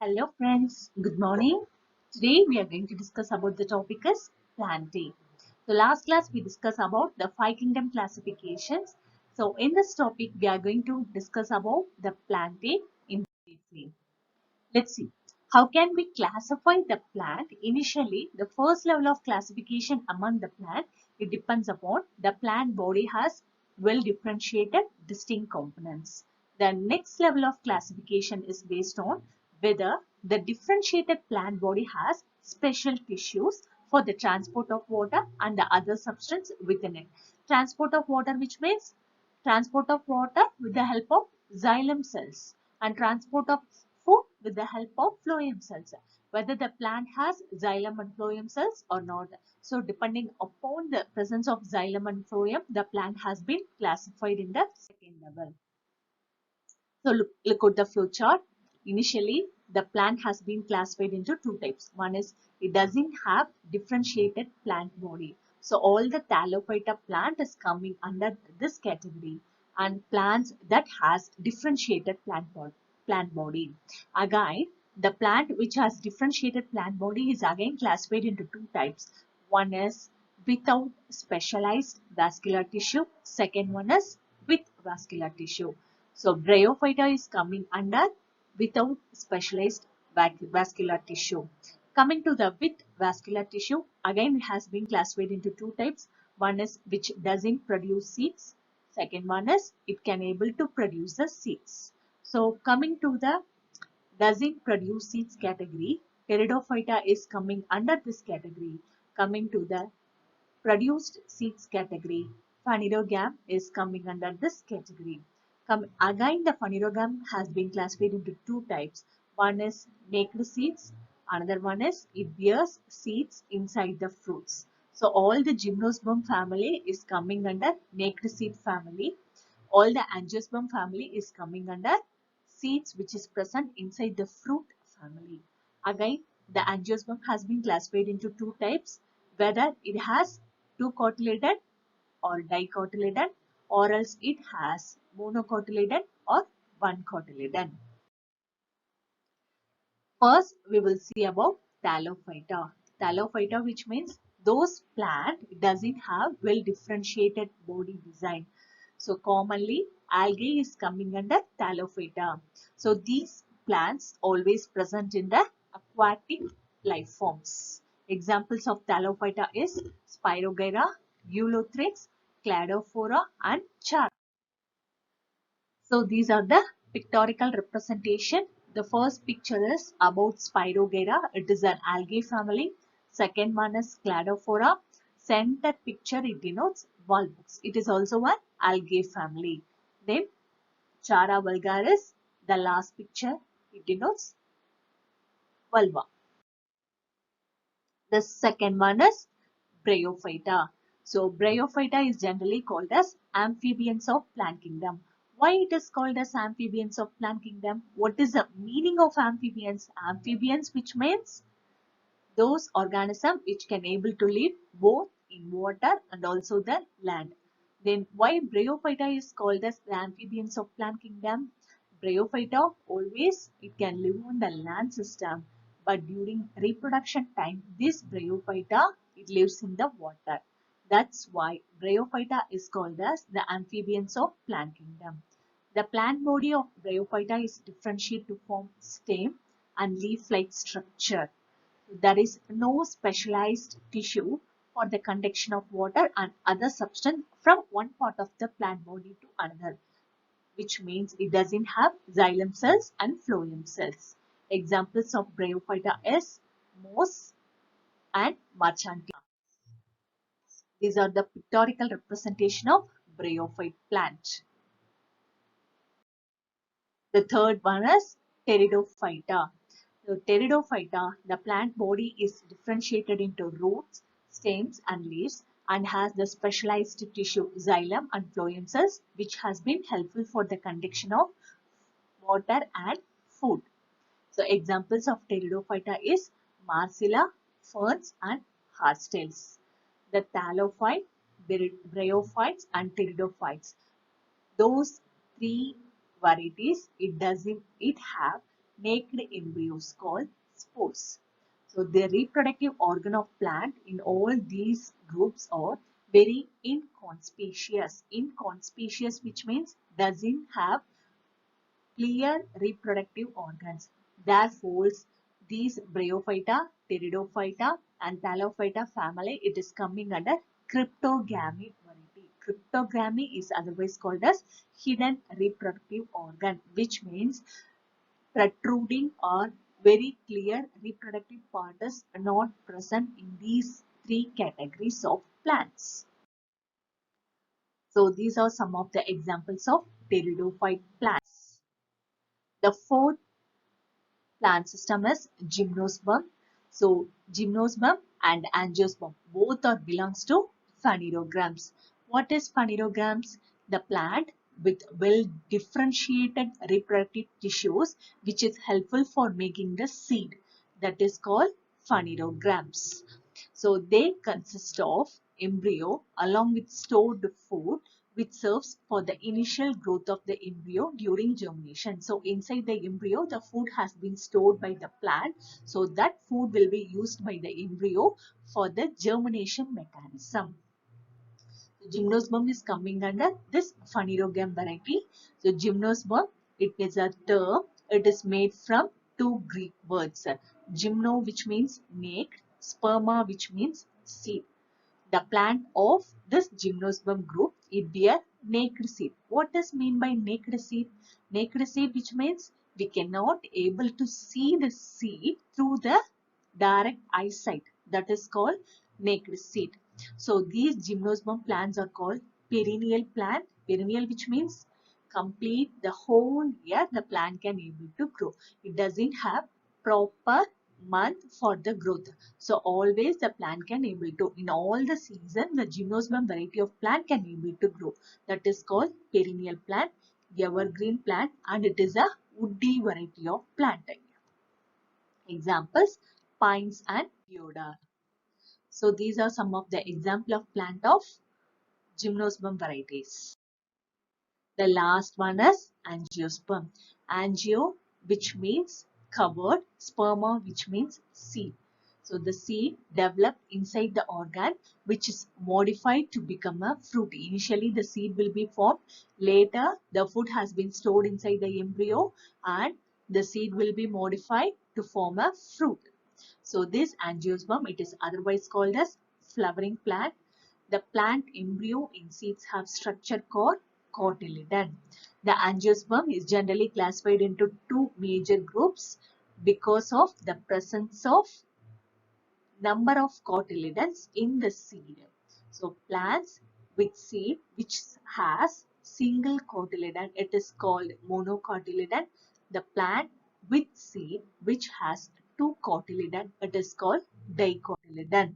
Hello friends, good morning. Today we are going to discuss about the topic is planting. So last class we discussed about the five kingdom classifications. So in this topic we are going to discuss about the planting in briefly. Let's see. How can we classify the plant? Initially, the first level of classification among the plant, it depends upon the plant body has well differentiated distinct components. The next level of classification is based on whether the differentiated plant body has special tissues for the transport of water and the other substance within it. Transport of water, which means transport of water with the help of xylem cells, and transport of food with the help of phloem cells, whether the plant has xylem and phloem cells or not. So depending upon the presence of xylem and phloem, the plant has been classified in the second level. So look at the flow chart. Initially, the plant has been classified into two types. One is it doesn't have differentiated plant body. So all the Thallophyta plant is coming under this category, and plants that has differentiated plant body. Again, the plant which has differentiated plant body is again classified into two types. One is without specialized vascular tissue. Second one is with vascular tissue. So Bryophyta is coming under without specialized vascular tissue. Coming to the with vascular tissue, again it has been classified into two types. One is which doesn't produce seeds. Second one is it can able to produce the seeds. So coming to the doesn't produce seeds category, Pteridophyta is coming under this category. Coming to the produced seeds category, Phanerogam is coming under this category. Again, the Phanerogam has been classified into two types. One is naked seeds, another one is it bears seeds inside the fruits. So all the Gymnosperm family is coming under naked seed family. All the Angiosperm family is coming under seeds which is present inside the fruit family. Again, the Angiosperm has been classified into two types, whether it has two cotyledon or dicotyledon, or else it has monocotyledon or one cotyledon. First, we will see about Thallophyta. Thallophyta, which means those plant doesn't have well differentiated body design. So commonly, algae is coming under Thallophyta. So these plants always present in the aquatic life forms. Examples of Thallophyta is Spirogyra, Eulothrix, Cladophora, and Chara. So these are the pictorial representation. The first picture is about Spirogyra. It is an algae family. Second one is Cladophora. Center picture it denotes Volvox. It is also an algae family. Then Chara vulgaris. The last picture it denotes vulva. The second one is Bryophyta. So Bryophyta is generally called as amphibians of plant kingdom. Why it is called as amphibians of plant kingdom? What is the meaning of amphibians? Amphibians, which means those organisms which can able to live both in water and also the land. Then why Bryophyta is called as the amphibians of plant kingdom? Bryophyta always it can live on the land system, but during reproduction time this Bryophyta it lives in the water. That's why Bryophyta is called as the amphibians of plant kingdom. The plant body of Bryophyta is differentiated to form stem and leaf-like structure. There is no specialized tissue for the conduction of water and other substance from one part of the plant body to another, which means it doesn't have xylem cells and phloem cells. Examples of Bryophyta is moss and marchantia. These are the pictorial representation of bryophyte plant. The third one is Pteridophyta. So Pteridophyta, the plant body is differentiated into roots, stems and leaves and has the specialized tissue xylem and phloem cells which has been helpful for the conduction of water and food. So examples of Pteridophyta is Marcella, ferns and horsetails. The Thallophyte, Bryophytes and Pteridophytes. Those three varieties it have naked embryos called spores. So the reproductive organ of plant in all these groups are very inconspicuous. Inconspicuous, which means doesn't have clear reproductive organs. Therefore, these Bryophyta, Pteridophyta and Thallophyta family, it is coming under cryptogamy variety. Cryptogamy is otherwise called as hidden reproductive organ, which means protruding or very clear reproductive part is not present in these three categories of plants. So these are some of the examples of pteridophyte plants. The fourth plant system is gymnosperm. So gymnosperm and angiosperm both are belongs to phanerogams. What is phanerogams? The plant with well differentiated reproductive tissues which is helpful for making the seed, that is called phanerogams. So they consist of embryo along with stored food which serves for the initial growth of the embryo during germination. So inside the embryo, the food has been stored by the plant. So that food will be used by the embryo for the germination mechanism. The gymnosperm is coming under this phanerogam variety. So gymnosperm, it is a term. It is made from two Greek words. Gymno, which means naked, sperma, which means seed. The plant of this gymnosperm group it bear naked seed. What does mean by naked seed? Naked seed, which means we cannot able to see the seed through the direct eyesight. That is called naked seed. So these gymnosperm plants are called perennial plant. Perennial, which means complete the whole year the plant can able to grow. It doesn't have proper month for the growth. So always the plant can able to, in all the season, the gymnosperm variety of plant can able to grow. That is called perennial plant, evergreen plant, and it is a woody variety of plant. Examples, pines and deodar. So these are some of the example of plant of gymnosperm varieties. The last one is angiosperm. Angio, which means covered, sperma, which means seed. So the seed developed inside the organ which is modified to become a fruit. Initially the seed will be formed. Later the food has been stored inside the embryo and the seed will be modified to form a fruit. So this angiosperm, it is otherwise called as flowering plant. The plant embryo in seeds have structure called cotyledon. The angiosperm is generally classified into two major groups because of the presence of number of cotyledons in the seed. So plants with seed which has single cotyledon, it is called monocotyledon. The plant with seed which has two cotyledon, it is called dicotyledon.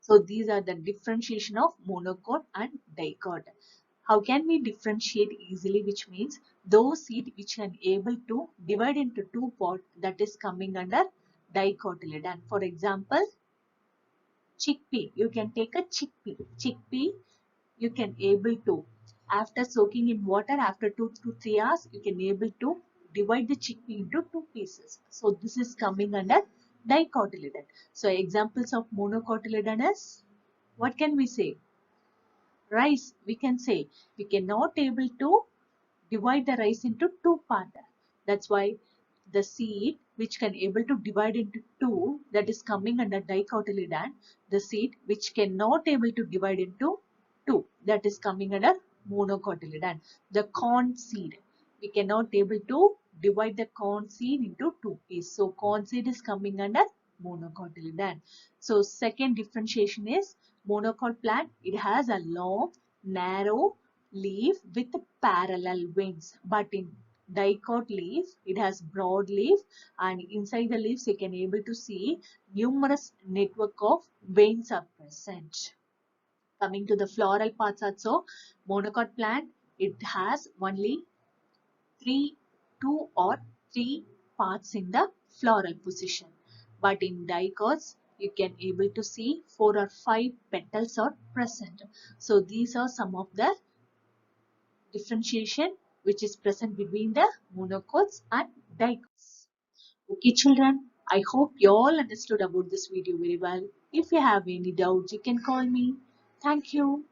So these are the differentiation of monocot and dicot. How can we differentiate easily, which means those seed which can able to divide into two parts, that is coming under dicotyledon. For example, chickpea. You can take a chickpea. Chickpea you can able to, after soaking in water after 2 to 3 hours, you can able to divide the chickpea into two pieces. So this is coming under dicotyledon. So examples of monocotyledon is, what can we say? Rice, we can say. We cannot able to divide the rice into two parts. That's why the seed which can able to divide into two, that is coming under dicotyledon. The seed which cannot able to divide into two, that is coming under monocotyledon. The corn seed, we cannot able to divide the corn seed into two pieces. So corn seed is coming under monocotyledon. So second differentiation is monocot plant. It has a long, narrow leaf with parallel veins, but in dicot leaf it has broad leaf, and inside the leaves you can able to see numerous network of veins are present. Coming to the floral parts also, monocot plant, it has only three, two or three parts in the floral position, but in dicots you can able to see 4 or 5 petals are present. So these are some of the differentiation which is present between the monocots and dichots. Okay, children, I hope you all understood about this video very well. If you have any doubts, you can call me. Thank you.